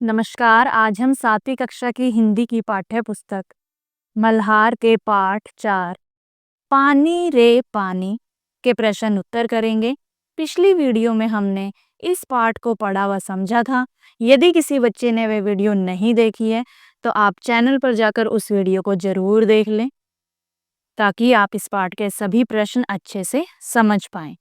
नमस्कार। आज हम 7वीं कक्षा की हिंदी की पाठ्य पुस्तक मल्हार के पाठ 4 पानी रे पानी के प्रश्न उत्तर करेंगे। पिछली वीडियो में हमने इस पाठ को पढ़ा व समझा था। यदि किसी बच्चे ने वह वीडियो नहीं देखी है तो आप चैनल पर जाकर उस वीडियो को जरूर देख लें ताकि आप इस पाठ के सभी प्रश्न अच्छे से समझ पाएं।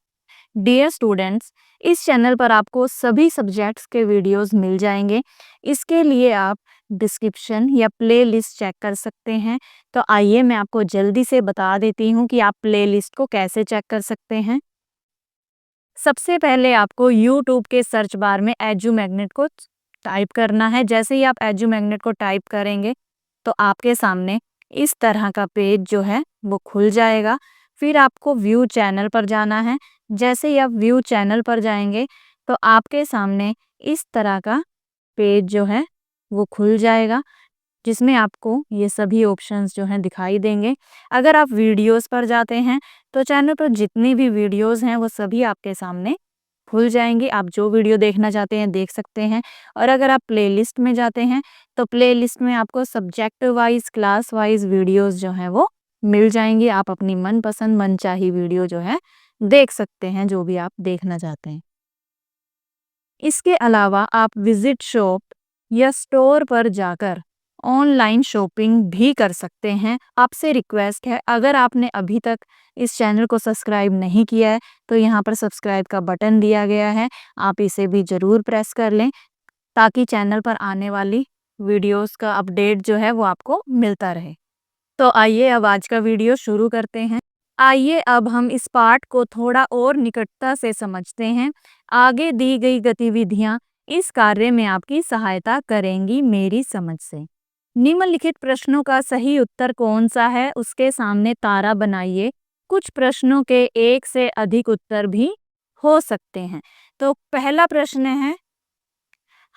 डियर स्टूडेंट्स, इस चैनल पर आपको सभी सब्जेक्ट्स के वीडियोस मिल जाएंगे। इसके लिए आप डिस्क्रिप्शन या प्लेलिस्ट चेक कर सकते हैं। तो आइए मैं आपको जल्दी से बता देती हूँ कि आप प्लेलिस्ट को कैसे चेक कर सकते हैं। सबसे पहले आपको यूट्यूब के सर्च बार में एजू मैग्नेट को टाइप करना है। जैसे ही आप एजू मैग्नेट को टाइप करेंगे तो आपके सामने इस तरह का पेज जो है वो खुल जाएगा। फिर आपको व्यू चैनल पर जाना है। जैसे ही आप व्यू चैनल पर जाएंगे तो आपके सामने इस तरह का पेज जो है वो खुल जाएगा, जिसमें आपको ये सभी ऑप्शंस जो हैं दिखाई देंगे। अगर आप वीडियोस पर जाते हैं तो चैनल पर जितनी भी वीडियोस हैं वो सभी आपके सामने खुल जाएंगी। आप जो वीडियो देखना चाहते हैं देख सकते हैं। और अगर आप प्लेलिस्ट में जाते हैं तो प्लेलिस्ट में आपको subject wise class wise videos जो हैं वो मिल जाएंगी। आप अपनी मनपसंद मनचाही वीडियो जो है देख सकते हैं, जो भी आप देखना चाहते हैं। इसके अलावा आप विजिट शॉप या स्टोर पर जाकर ऑनलाइन शॉपिंग भी कर सकते हैं। आपसे रिक्वेस्ट है, अगर आपने अभी तक इस चैनल को सब्सक्राइब नहीं किया है तो यहाँ पर सब्सक्राइब का बटन दिया गया है, आप इसे भी ज़रूर प्रेस कर लें ताकि चैनल पर आने वाली वीडियोस का अपडेट जो है वो आपको मिलता रहे। तो आइए अब आज का वीडियो शुरू करते हैं। आइए अब हम इस पाठ को थोड़ा और निकटता से समझते हैं। आगे दी गई गतिविधियां इस कार्य में आपकी सहायता करेंगी मेरी समझ से। निम्नलिखित प्रश्नों का सही उत्तर कौन सा है, उसके सामने तारा बनाइए। कुछ प्रश्नों के एक से अधिक उत्तर भी हो सकते हैं। तो पहला प्रश्न है,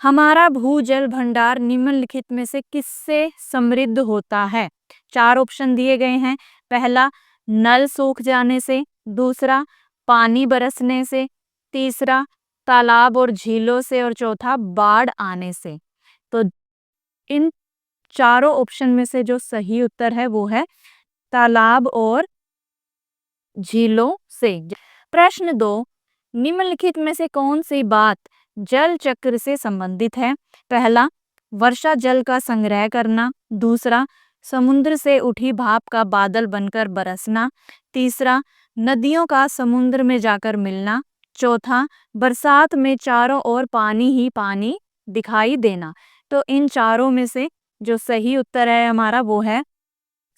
हमारा भूजल भंडार निम्नलिखित में से किससे समृद्ध होता है? 4 ऑप्शन दिए गए हैं। पहला, नल सूख जाने से। दूसरा, पानी बरसने से। तीसरा, तालाब और झीलों से। और चौथा, बाढ़ आने से। तो इन चारों ऑप्शन में से जो सही उत्तर है वो है तालाब और झीलों से। प्रश्न 2, निम्नलिखित में से कौन सी बात जल चक्र से संबंधित है? पहला, वर्षा जल का संग्रह करना। दूसरा, समुद्र से उठी भाप का बादल बनकर बरसना। तीसरा, नदियों का समुद्र में जाकर मिलना। चौथा, बरसात में चारों ओर पानी ही पानी दिखाई देना। तो इन चारों में से जो सही उत्तर है हमारा वो है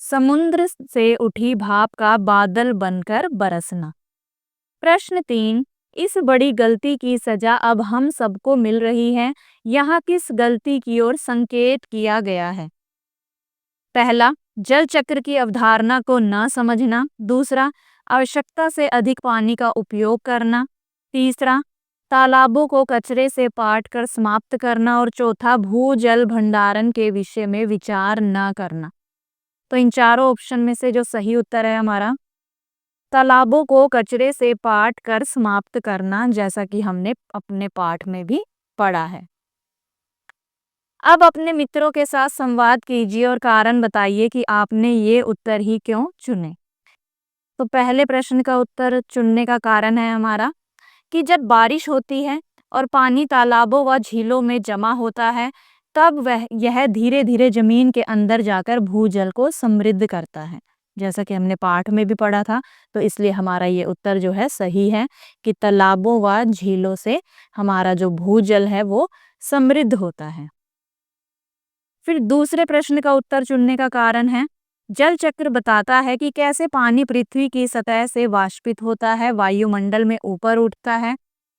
समुद्र से उठी भाप का बादल बनकर बरसना। प्रश्न 3, इस बड़ी गलती की सजा अब हम सबको मिल रही है। यहाँ किस गलती की ओर संकेत किया गया है? पहला, जल चक्र की अवधारणा को न समझना। दूसरा, आवश्यकता से अधिक पानी का उपयोग करना। तीसरा, तालाबों को कचरे से पाट कर समाप्त करना। और चौथा, भूजल भंडारण के विषय में विचार न करना। तो इन चारों ऑप्शन में से जो सही उत्तर है हमारा तालाबों को कचरे से पाट कर समाप्त करना, जैसा कि हमने अपने पाठ में भी पढ़ा है। अब अपने मित्रों के साथ संवाद कीजिए और कारण बताइए कि आपने ये उत्तर ही क्यों चुने। तो पहले प्रश्न का उत्तर चुनने का कारण है हमारा कि जब बारिश होती है और पानी तालाबों व झीलों में जमा होता है तब यह धीरे धीरे जमीन के अंदर जाकर भूजल को समृद्ध करता है, जैसा कि हमने पाठ में भी पढ़ा था। तो इसलिए हमारा ये उत्तर जो है सही है कि तालाबों व झीलों से हमारा जो भूजल है वो समृद्ध होता है। फिर दूसरे प्रश्न का उत्तर चुनने का कारण है, जल चक्र बताता है कि कैसे पानी पृथ्वी की सतह से वाष्पित होता है, वायुमंडल में ऊपर उठता है,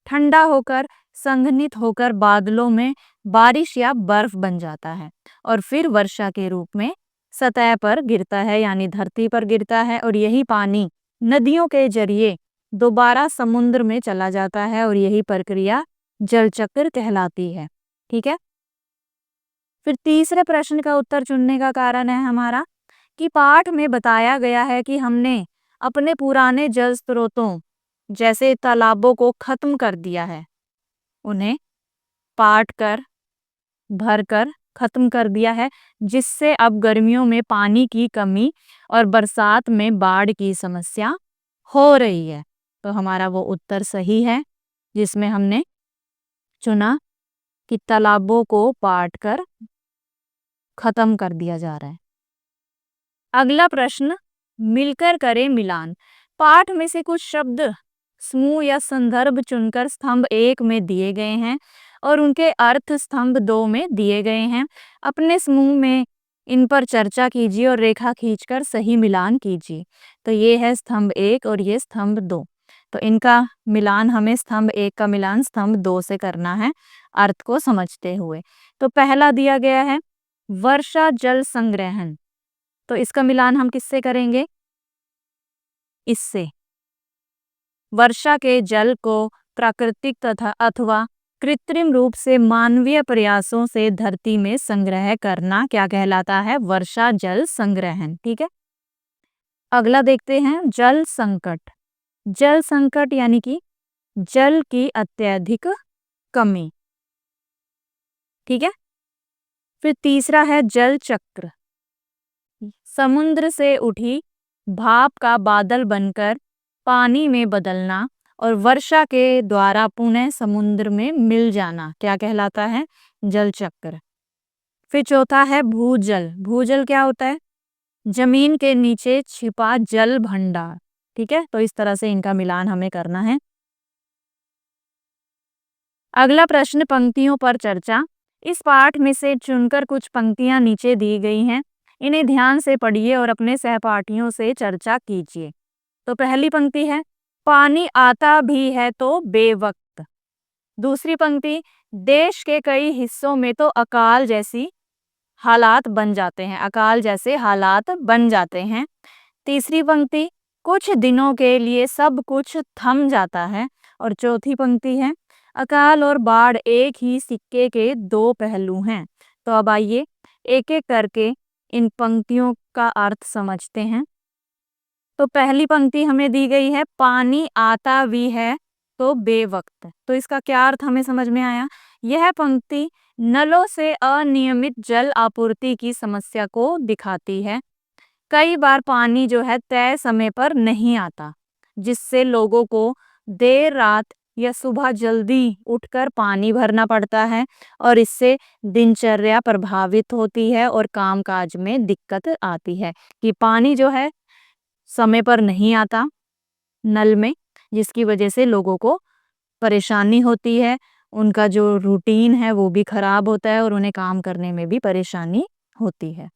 ठंडा होकर संघनित होकर बादलों में बारिश या बर्फ बन जाता है और फिर वर्षा के रूप में सतह पर गिरता है, यानी धरती पर गिरता है। और यही पानी नदियों के जरिए दोबारा समुद्र में चला जाता है और यही प्रक्रिया जल चक्र कहलाती है। ठीक है। फिर तीसरे प्रश्न का उत्तर चुनने का कारण है हमारा कि पाठ में बताया गया है कि हमने अपने पुराने जल स्रोतों जैसे तालाबों को खत्म कर दिया है, उन्हें पाट कर भरकर खत्म कर दिया है, जिससे अब गर्मियों में पानी की कमी और बरसात में बाढ़ की समस्या हो रही है। तो हमारा वो उत्तर सही है जिसमें हमने चुना कि तालाबों को पाट कर खत्म कर दिया जा रहा है। अगला प्रश्न, मिलकर करें मिलान। पाठ में से कुछ शब्द समूह या संदर्भ चुनकर स्तंभ 1 में दिए गए हैं और उनके अर्थ स्तंभ 2 में दिए गए हैं। अपने समूह में इन पर चर्चा कीजिए और रेखा खींचकर सही मिलान कीजिए। तो ये है स्तंभ 1 और ये स्तंभ 2। तो इनका मिलान हमें स्तंभ 1 का मिलान स्तंभ 2 से करना है, अर्थ को समझते हुए। तो पहला दिया गया है वर्षा जल संग्रहण। तो इसका मिलान हम किससे करेंगे? इससे। वर्षा के जल को प्राकृतिक तथा अथवा कृत्रिम रूप से मानवीय प्रयासों से धरती में संग्रह करना क्या कहलाता है? वर्षा जल संग्रहण। ठीक है। अगला देखते हैं जल संकट। जल संकट यानी कि जल की अत्यधिक कमी। ठीक है। फिर तीसरा है जल चक्र। समुद्र से उठी भाप का बादल बनकर पानी में बदलना और वर्षा के द्वारा पुनः समुद्र में मिल जाना क्या कहलाता है? जल चक्र। फिर चौथा है भूजल। भूजल क्या होता है? जमीन के नीचे छिपा जल भंडार। ठीक है। तो इस तरह से इनका मिलान हमें करना है। अगला प्रश्न, पंक्तियों पर चर्चा। इस पाठ में से चुनकर कुछ पंक्तियां नीचे दी गई हैं, इन्हें ध्यान से पढ़िए और अपने सहपाठियों से चर्चा कीजिए। तो पहली पंक्ति है पानी आता भी है तो बेवक्त। दूसरी पंक्ति देश के कई हिस्सों में तो अकाल जैसी हालात बन जाते हैं, अकाल जैसे हालात बन जाते हैं। तीसरी पंक्ति कुछ दिनों के लिए सब कुछ थम जाता है। और चौथी पंक्ति है अकाल और बाढ़ एक ही सिक्के के दो पहलू हैं। तो अब आइए एक एक करके इन पंक्तियों का अर्थ समझते हैं। तो पहली पंक्ति हमें दी गई है पानी आता भी है तो बेवक्त। तो इसका क्या अर्थ हमें समझ में आया? यह पंक्ति नलों से अनियमित जल आपूर्ति की समस्या को दिखाती है। कई बार पानी जो है तय समय पर नहीं आता, जिससे लोगों को देर रात या सुबह जल्दी उठकर पानी भरना पड़ता है और इससे दिनचर्या प्रभावित होती है और कामकाज में दिक्कत आती है कि पानी जो है समय पर नहीं आता नल में, जिसकी वजह से लोगों को परेशानी होती है, उनका जो रूटीन है वो भी खराब होता है और उन्हें काम करने में भी परेशानी होती है।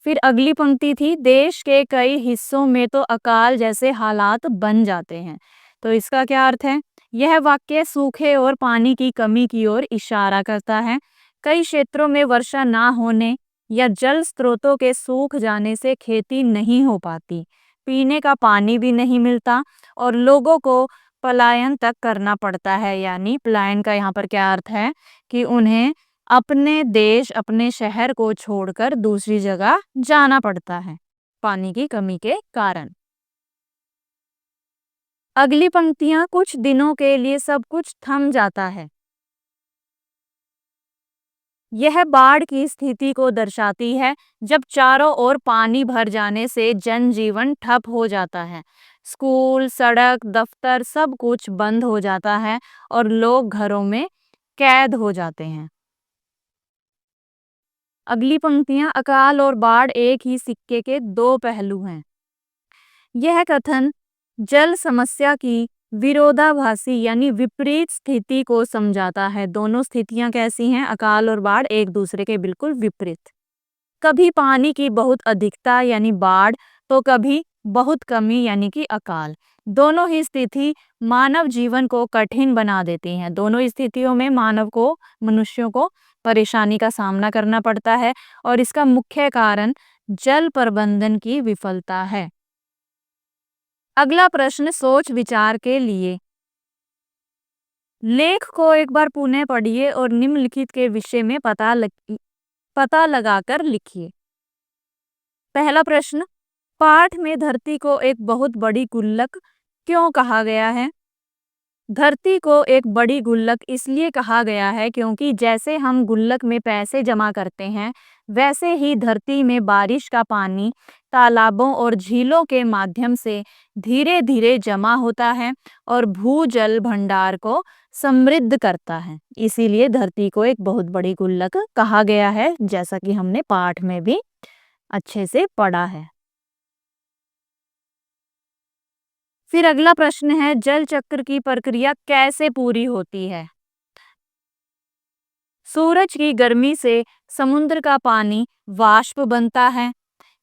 फिर अगली पंक्ति थी देश के कई हिस्सों में तो अकाल जैसे हालात बन जाते हैं। तो इसका क्या अर्थ है? यह वाक्य सूखे और पानी की कमी की ओर इशारा करता है। कई क्षेत्रों में वर्षा ना होने या जल स्रोतों के सूख जाने से खेती नहीं हो पाती, पीने का पानी भी नहीं मिलता और लोगों को पलायन तक करना पड़ता है। यानी पलायन का यहाँ पर क्या अर्थ है कि उन्हें अपने देश अपने शहर को छोड़कर दूसरी जगह जाना पड़ता है पानी की कमी के कारण। अगली पंक्तियां कुछ दिनों के लिए सब कुछ थम जाता है। यह बाढ़ की स्थिति को दर्शाती है जब चारों ओर पानी भर जाने से जनजीवन ठप हो जाता है, स्कूल सड़क दफ्तर सब कुछ बंद हो जाता है और लोग घरों में कैद हो जाते हैं। अगली पंक्तियां अकाल और बाढ़ एक ही सिक्के के दो पहलू हैं। यह कथन जल समस्या की विरोधाभासी यानी विपरीत स्थिति को समझाता है। दोनों स्थितियां कैसी हैं? अकाल और बाढ़ एक दूसरे के बिल्कुल विपरीत। कभी पानी की बहुत अधिकता यानी बाढ़, तो कभी बहुत कमी यानी कि अकाल। दोनों ही स्थिति मानव जीवन को कठिन बना देती हैं। दोनों स्थितियों में मनुष्यों को परेशानी का सामना करना पड़ता है और इसका मुख्य कारण जल प्रबंधन की विफलता है। अगला प्रश्न सोच विचार के लिए। लेख को एक बार पुनः पढ़िए और निम्नलिखित के विषय में पता लगाकर लिखिए। पहला प्रश्न, पाठ में धरती को एक बहुत बड़ी गुल्लक क्यों कहा गया है? धरती को एक बड़ी गुल्लक इसलिए कहा गया है क्योंकि जैसे हम गुल्लक में पैसे जमा करते हैं, वैसे ही धरती में बारिश का पानी तालाबों और झीलों के माध्यम से धीरे-धीरे जमा होता है और भूजल भंडार को समृद्ध करता है। इसीलिए धरती को एक बहुत बड़ी गुल्लक कहा गया है, जैसा कि हमने पाठ में भी अच्छे से पढ़ा है। फिर अगला प्रश्न है, जल चक्र की प्रक्रिया कैसे पूरी होती है? सूरज की गर्मी से समुद्र का पानी वाष्प बनता है,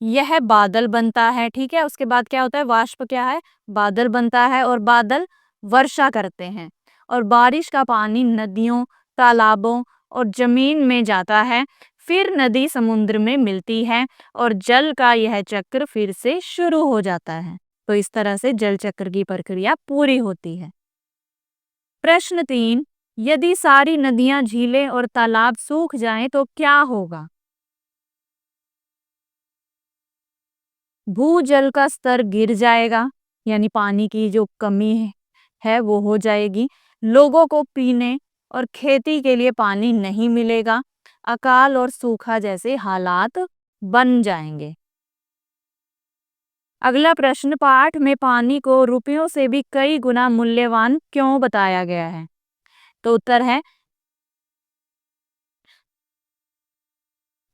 यह बादल बनता है। ठीक है, उसके बाद क्या होता है? वाष्प क्या है? बादल बनता है और बादल वर्षा करते हैं और बारिश का पानी नदियों, तालाबों और जमीन में जाता है। फिर नदी समुद्र में मिलती है और जल का यह चक्र फिर से शुरू हो जाता है। तो इस तरह से जल चक्र की प्रक्रिया पूरी होती है। प्रश्न 3, यदि सारी नदियां, झीलें और तालाब सूख जाएं तो क्या होगा? भूजल का स्तर गिर जाएगा, यानी पानी की जो कमी है वो हो जाएगी। लोगों को पीने और खेती के लिए पानी नहीं मिलेगा। अकाल और सूखा जैसे हालात बन जाएंगे। अगला प्रश्न, पाठ में पानी को रुपयों से भी कई गुना मूल्यवान क्यों बताया गया है? तो उत्तर है,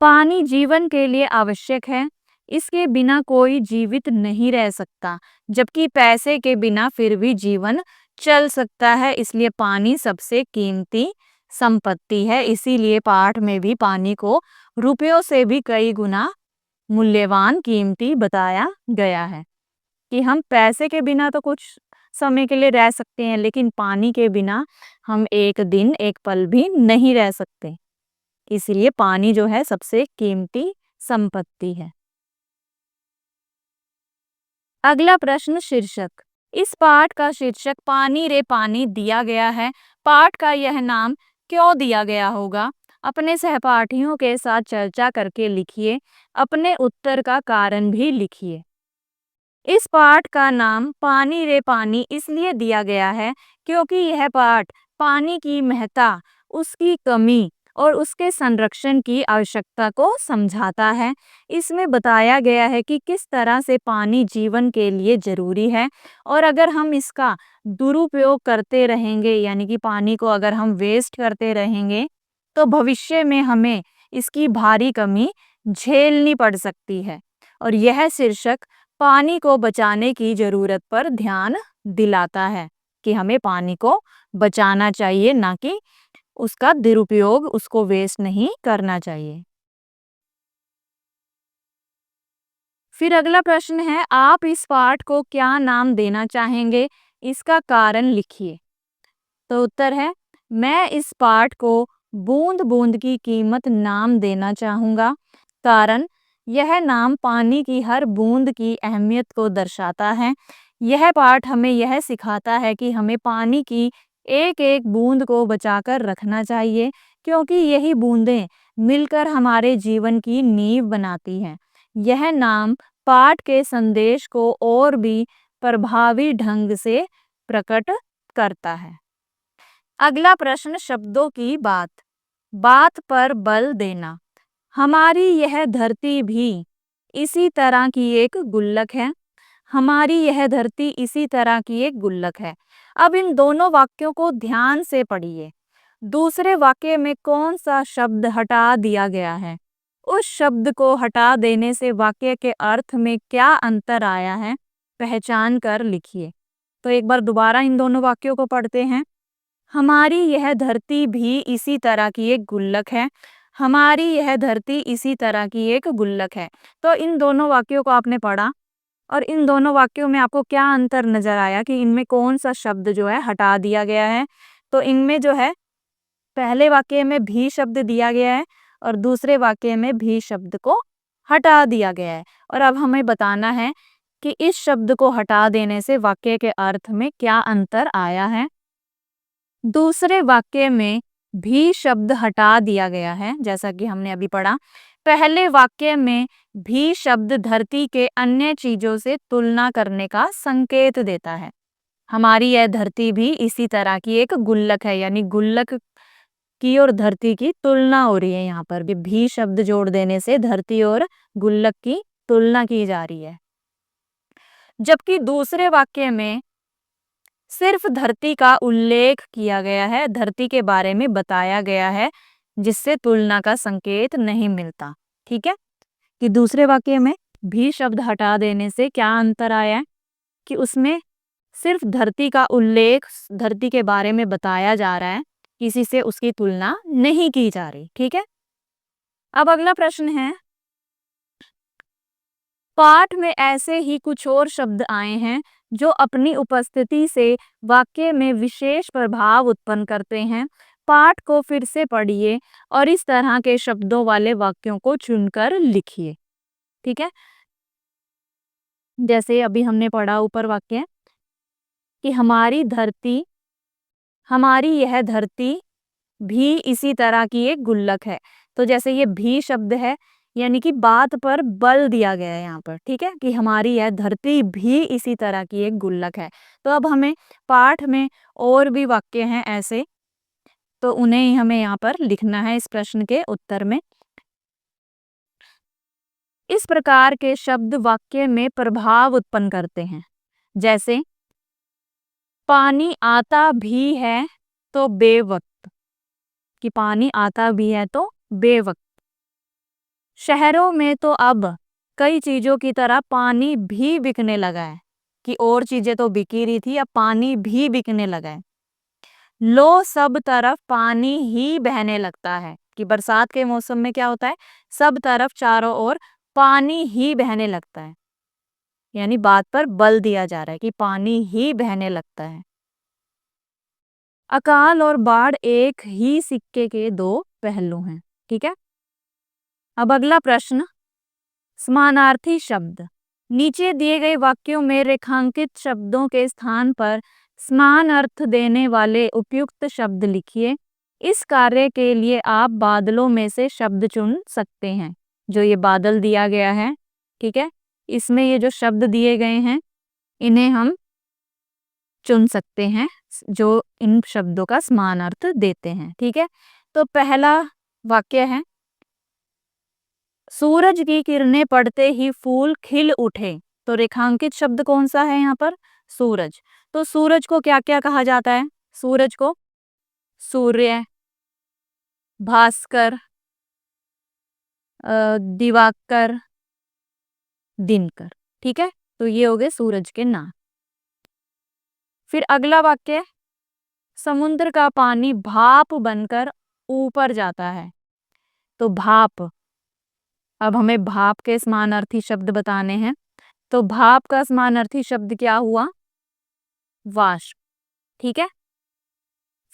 पानी जीवन के लिए आवश्यक है, इसके बिना कोई जीवित नहीं रह सकता, जबकि पैसे के बिना फिर भी जीवन चल सकता है। इसलिए पानी सबसे कीमती संपत्ति है। इसीलिए पाठ में भी पानी को रुपयों से भी कई गुना मूल्यवान, कीमती बताया गया है कि हम पैसे के बिना तो कुछ समय के लिए रह सकते हैं, लेकिन पानी के बिना हम एक दिन, एक पल भी नहीं रह सकते। इसलिए पानी जो है सबसे कीमती संपत्ति है। अगला प्रश्न, शीर्षक। इस पाठ का शीर्षक पानी रे पानी दिया गया है। पाठ का यह नाम क्यों दिया गया होगा? अपने सहपाठियों के साथ चर्चा करके लिखिए। अपने उत्तर का कारण भी लिखिए। इस पाठ का नाम पानी रे पानी इसलिए दिया गया है क्योंकि यह पाठ पानी की महत्ता, उसकी कमी और उसके संरक्षण की आवश्यकता को समझाता है। इसमें बताया गया है कि किस तरह से पानी जीवन के लिए जरूरी है और अगर हम इसका दुरुपयोग करते रहेंगे, यानी कि पानी को अगर हम वेस्ट करते रहेंगे, तो भविष्य में हमें इसकी भारी कमी झेलनी पड़ सकती है। और यह शीर्षक पानी को बचाने की जरूरत पर ध्यान दिलाता है कि हमें पानी को बचाना चाहिए, ना कि उसका दुरुपयोग, उसको वेस्ट नहीं करना चाहिए। फिर अगला प्रश्न है, आप इस पाठ को क्या नाम देना चाहेंगे? इसका कारण लिखिए। तो उत्तर है, मैं इस पाठ को बूंद बूंद की कीमत नाम देना चाहूँगा। कारण, यह नाम पानी की हर बूंद की अहमियत को दर्शाता है। यह पाठ हमें यह सिखाता है कि हमें पानी की एक एक बूंद को बचाकर रखना चाहिए, क्योंकि यही बूंदें मिलकर हमारे जीवन की नींव बनाती हैं। यह नाम पाठ के संदेश को और भी प्रभावी ढंग से प्रकट करता है। अगला प्रश्न, शब्दों की बात। बात पर बल देना। हमारी यह धरती भी इसी तरह की एक गुल्लक है। हमारी यह धरती इसी तरह की एक गुल्लक है। अब इन दोनों वाक्यों को ध्यान से पढ़िए। दूसरे वाक्य में कौन सा शब्द हटा दिया गया है? उस शब्द को हटा देने से वाक्य के अर्थ में क्या अंतर आया है, पहचान कर लिखिए। तो एक बार दोबारा इन दोनों वाक्यों को पढ़ते हैं। हमारी यह धरती भी इसी तरह की एक गुल्लक है। हमारी यह धरती इसी तरह की एक गुल्लक है। तो इन दोनों वाक्यों को आपने पढ़ा और इन दोनों वाक्यों में आपको क्या अंतर नजर आया कि इनमें कौन सा शब्द जो है हटा दिया गया है? तो इनमें जो है, पहले वाक्य में भी शब्द दिया गया है और दूसरे वाक्य में भी शब्द को हटा दिया गया है। और अब हमें बताना है कि इस शब्द को हटा देने से वाक्य के अर्थ में क्या अंतर आया है। दूसरे वाक्य में भी शब्द हटा दिया गया है, जैसा कि हमने अभी पढ़ा। पहले वाक्य में भी शब्द धरती के अन्य चीजों से तुलना करने का संकेत देता है। हमारी यह धरती भी इसी तरह की एक गुल्लक है, यानी गुल्लक की और धरती की तुलना हो रही है। यहाँ पर भी शब्द जोड़ देने से धरती और गुल्लक की तुलना की जा रही है। जबकि दूसरे वाक्य में सिर्फ धरती का उल्लेख किया गया है, धरती के बारे में बताया गया है, जिससे तुलना का संकेत नहीं मिलता। ठीक है, कि दूसरे वाक्य में भी शब्द हटा देने से क्या अंतर आया है कि उसमें सिर्फ धरती का उल्लेख, धरती के बारे में बताया जा रहा है, किसी से उसकी तुलना नहीं की जा रही। ठीक है, अब अगला प्रश्न है, पाठ में ऐसे ही कुछ और शब्द आए हैं जो अपनी उपस्थिति से वाक्य में विशेष प्रभाव उत्पन्न करते हैं। पाठ को फिर से पढ़िए और इस तरह के शब्दों वाले वाक्यों को चुनकर लिखिए। ठीक है, जैसे अभी हमने पढ़ा ऊपर वाक्य कि हमारी यह धरती भी इसी तरह की एक गुल्लक है। तो जैसे ये भी शब्द है, यानी कि बात पर बल दिया गया है यहाँ पर। ठीक है, कि हमारी यह धरती भी इसी तरह की एक गुल्लक है। तो अब हमें पाठ में और भी वाक्य हैं ऐसे, तो उन्हें हमें यहाँ पर लिखना है इस प्रश्न के उत्तर में। इस प्रकार के शब्द वाक्य में प्रभाव उत्पन्न करते हैं। जैसे पानी आता भी है तो बेवक्त, कि पानी आता भी है तो बेवक्त। शहरों में तो अब कई चीजों की तरह पानी भी बिकने लगा है, कि और चीजें तो बिक ही रही थी, अब पानी भी बिकने लगा है। लो सब तरफ पानी ही बहने लगता है, कि बरसात के मौसम में क्या होता है, सब तरफ चारों ओर पानी ही बहने लगता है, यानी बात पर बल दिया जा रहा है कि पानी ही बहने लगता है। अकाल और बाढ़ एक ही सिक्के के दो पहलू हैं। ठीक है, अब अगला प्रश्न, समानार्थी शब्द। नीचे दिए गए वाक्यों में रेखांकित शब्दों के स्थान पर समान अर्थ देने वाले उपयुक्त शब्द लिखिए। इस कार्य के लिए आप बादलों में से शब्द चुन सकते हैं। जो ये बादल दिया गया है, ठीक है, इसमें ये जो शब्द दिए गए हैं इन्हें हम चुन सकते हैं जो इन शब्दों का समान अर्थ देते हैं। ठीक है, तो पहला वाक्य है, सूरज की किरणें पड़ते ही फूल खिल उठे। तो रेखांकित शब्द कौन सा है यहाँ पर, सूरज। तो सूरज को क्या क्या कहा जाता है, सूरज को सूर्य, भास्कर, दिवाकर, दिनकर। ठीक है, तो ये हो गए सूरज के नाम। फिर अगला वाक्य, समुद्र का पानी भाप बनकर ऊपर जाता है। तो भाप, अब हमें भाप के समानार्थी शब्द बताने हैं। तो भाप का समानार्थी शब्द क्या हुआ, वाष्प। ठीक है,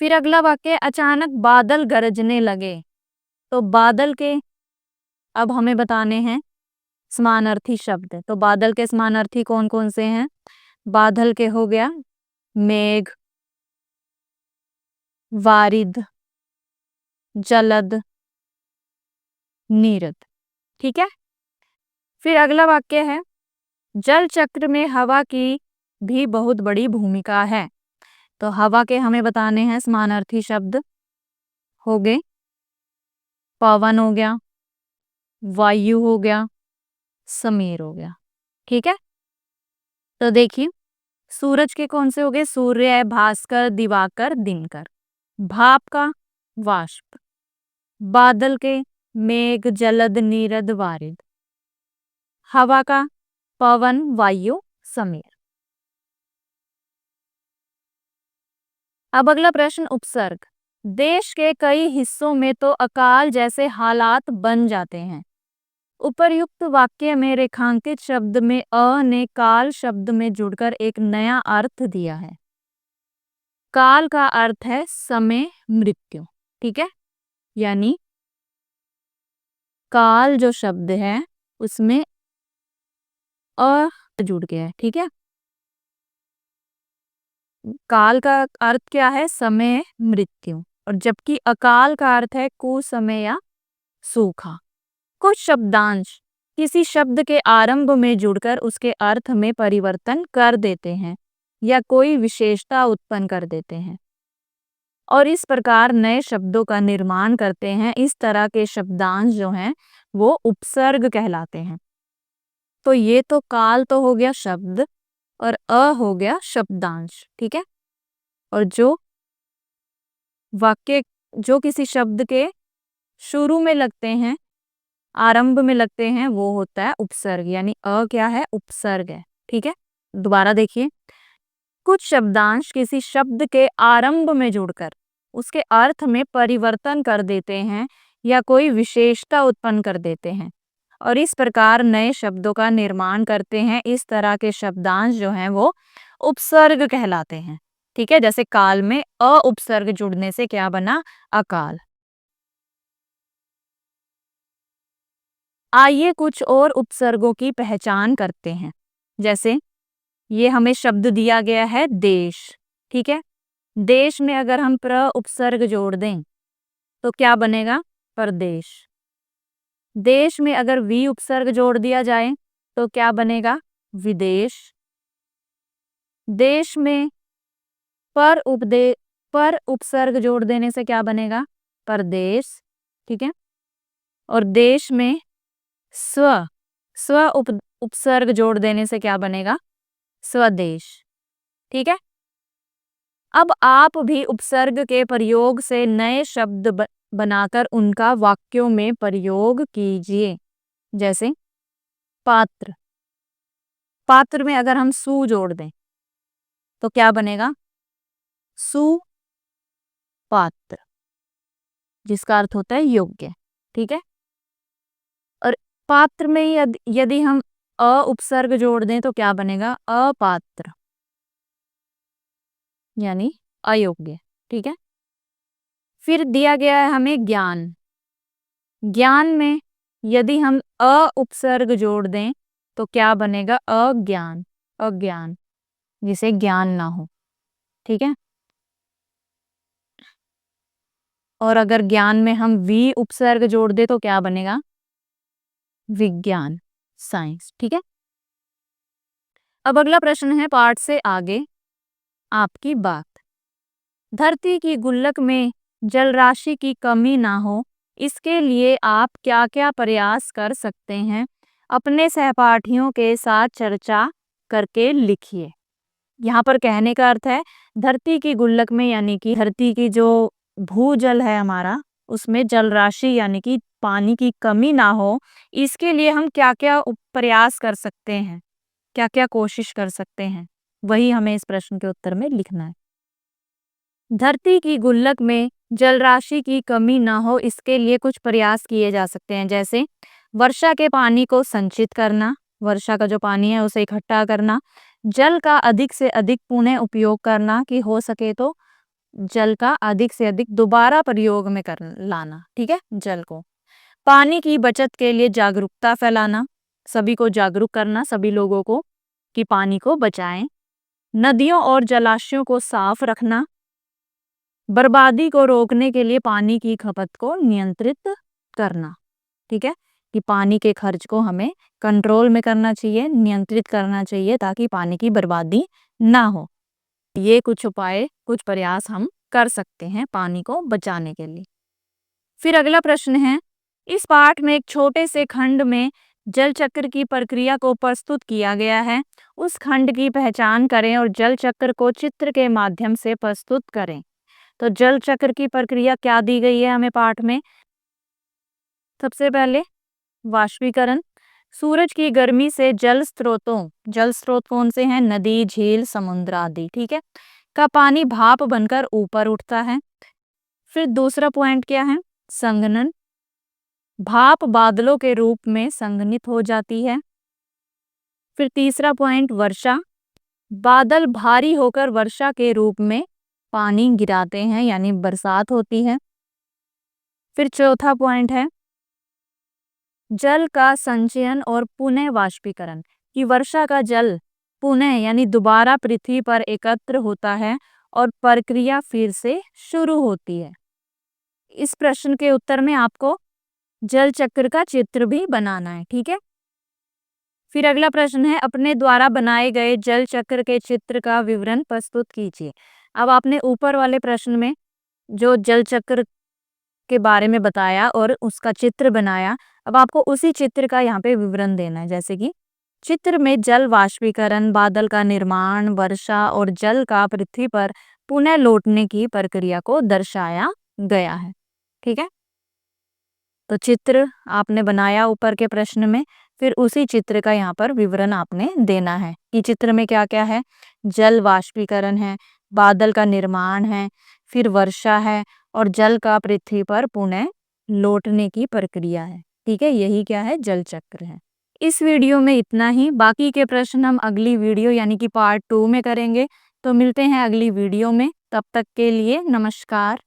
फिर अगला वाक्य, अचानक बादल गरजने लगे। तो बादल के अब हमें बताने हैं समानार्थी शब्द। तो बादल के समानार्थी कौन कौन से हैं, बादल के हो गया मेघ, वारिद, जलद, नीरद। ठीक है, फिर अगला वाक्य है, जल चक्र में हवा की भी बहुत बड़ी भूमिका है। तो हवा के हमें बताने हैं समानार्थी शब्द, हो गए पवन हो गया, वायु हो गया, समीर हो गया। ठीक है, तो देखिए सूरज के कौन से हो गए, सूर्य, भास्कर, दिवाकर, दिनकर। भाप का वाष्प, बादल के मेघ, जलद, नीरद, वारिद। हवा का पवन, वायु, समीर। अब अगला प्रश्न, उपसर्ग। देश के कई हिस्सों में तो अकाल जैसे हालात बन जाते हैं। उपर्युक्त वाक्य में रेखांकित शब्द में अ ने काल शब्द में जुड़कर एक नया अर्थ दिया है। काल का अर्थ है समय, मृत्यु। ठीक है, यानी काल जो शब्द है उसमें अ जुड़ गया है। ठीक है, काल का अर्थ क्या है, समय, मृत्यु, और जबकि अकाल का अर्थ है कुसमय या सूखा। कुछ शब्दांश किसी शब्द के आरंभ में जुड़कर उसके अर्थ में परिवर्तन कर देते हैं। या कोई विशेषता उत्पन्न कर देते हैं और इस प्रकार नए शब्दों का निर्माण करते हैं। इस तरह के शब्दांश जो हैं वो उपसर्ग कहलाते हैं। तो ये तो काल तो हो गया शब्द और हो गया शब्दांश, ठीक है। और वाक्य जो किसी शब्द के शुरू में लगते हैं, आरंभ में लगते हैं, वो होता है उपसर्ग, यानी क्या है, उपसर्ग है, ठीक है। दोबारा देखिए, कुछ शब्दांश किसी शब्द के आरंभ में जुड़कर उसके अर्थ में परिवर्तन कर देते हैं या कोई विशेषता उत्पन्न कर देते हैं और इस प्रकार नए शब्दों का निर्माण करते हैं। इस तरह के शब्दांश जो हैं वो उपसर्ग कहलाते हैं, ठीक है। जैसे काल में उपसर्ग जुड़ने से क्या बना, अकाल। आइए कुछ और उपसर्गों की पहचान करते हैं। जैसे ये हमें शब्द दिया गया है देश, ठीक है। देश में अगर हम उपसर्ग जोड़ दें तो क्या बनेगा, प्रदेश। देश में अगर उपसर्ग जोड़ दिया जाए तो क्या बनेगा, विदेश। देश में पर उपसर्ग जोड़ देने से क्या बनेगा, परदेश, ठीक है। और देश में स्व उपसर्ग जोड़ देने से क्या बनेगा, स्वदेश, ठीक है। अब आप भी उपसर्ग के प्रयोग से नए शब्द बनाकर उनका वाक्यों में प्रयोग कीजिए। जैसे पात्र, पात्र में अगर हम सु जोड़ दें तो क्या बनेगा, सुपात्र, जिसका अर्थ होता है योग्य, ठीक है। और पात्र में यदि हम उपसर्ग जोड़ दें तो क्या बनेगा, अपात्र, यानी अयोग्य, ठीक है। फिर दिया गया है हमें ज्ञान। ज्ञान में यदि हम उपसर्ग जोड़ दें तो क्या बनेगा, अज्ञान, अज्ञान, जिसे ज्ञान ना हो, ठीक है। और अगर ज्ञान में हम उपसर्ग जोड़ दे तो क्या बनेगा, विज्ञान, साइंस, ठीक है। अब अगला प्रश्न है पाठ से आगे, आपकी बात। धरती की गुल्लक में जल राशि की कमी ना हो, इसके लिए आप क्या क्या प्रयास कर सकते हैं, अपने सहपाठियों के साथ चर्चा करके लिखिए। यहाँ पर कहने का अर्थ है धरती की गुल्लक में, यानी कि धरती की जो भूजल है हमारा, उसमें जल राशि यानी कि पानी की कमी ना हो, इसके लिए हम क्या क्या प्रयास कर सकते हैं, क्या क्या कोशिश कर सकते हैं, वही हमें इस प्रश्न के उत्तर में लिखना है। धरती की गुल्लक में जल राशि की कमी ना हो, इसके लिए कुछ प्रयास किए जा सकते हैं। जैसे वर्षा के पानी को संचित करना, वर्षा का जो पानी है उसे इकट्ठा करना, जल का अधिक से अधिक पुनः उपयोग करना, कि हो सके तो जल का अधिक से अधिक दोबारा प्रयोग में कर लाना, ठीक है, जल को। पानी की बचत के लिए जागरूकता फैलाना, सभी को जागरूक करना, सभी लोगों को, कि पानी को बचाएं। नदियों और जलाशयों को साफ रखना, बर्बादी को रोकने के लिए पानी की खपत को नियंत्रित करना, ठीक है, कि पानी के खर्च को हमें कंट्रोल में करना चाहिए, नियंत्रित करना चाहिए, ताकि पानी की बर्बादी ना हो। ये कुछ उपाय, कुछ प्रयास हम कर सकते हैं पानी को बचाने के लिए। फिर अगला प्रश्न है, इस पाठ में एक छोटे से खंड में जल चक्र की प्रक्रिया को प्रस्तुत किया गया है। उस खंड की पहचान करें और जल चक्र को चित्र के माध्यम से प्रस्तुत करें। तो जल चक्र की प्रक्रिया क्या दी गई है हमें पाठ में। सबसे पहले वाष्पीकरण, सूरज की गर्मी से जल स्रोत कौन से हैं, नदी, झील, समुद्र आदि, ठीक है, का पानी भाप बनकर ऊपर उठता है। फिर दूसरा पॉइंट क्या है, संघनन, भाप बादलों के रूप में संघनित हो जाती है। फिर तीसरा पॉइंट वर्षा, बादल भारी होकर वर्षा के रूप में पानी गिराते हैं, यानी बरसात होती है। फिर चौथा पॉइंट है जल का संचयन और पुनः वाष्पीकरण, कि वर्षा का जल पुनः यानी दोबारा पृथ्वी पर एकत्र होता है और प्रक्रिया फिर से शुरू होती है। इस प्रश्न के उत्तर में आपको जल चक्र का चित्र भी बनाना है, ठीक है। फिर अगला प्रश्न है, अपने द्वारा बनाए गए जल चक्र के चित्र का विवरण प्रस्तुत कीजिए। अब आपने ऊपर वाले प्रश्न में जो जल चक्र के बारे में बताया और उसका चित्र बनाया, अब आपको उसी चित्र का यहाँ पे विवरण देना है। जैसे कि चित्र में जल वाष्पीकरण, बादल का निर्माण, वर्षा और जल का पृथ्वी पर पुनः लौटने की प्रक्रिया को दर्शाया गया है। ठीक है, तो चित्र आपने बनाया ऊपर के प्रश्न में, फिर उसी चित्र का यहाँ पर विवरण आपने देना है कि चित्र में क्या क्या है। जल वाष्पीकरण है, बादल का निर्माण है, फिर वर्षा है और जल का पृथ्वी पर पुनः लौटने की प्रक्रिया है। ठीक है, यही क्या है, जल चक्र है। इस वीडियो में इतना ही, बाकी के प्रश्न हम अगली वीडियो यानी कि पार्ट 2 में करेंगे। तो मिलते हैं अगली वीडियो में, तब तक के लिए नमस्कार।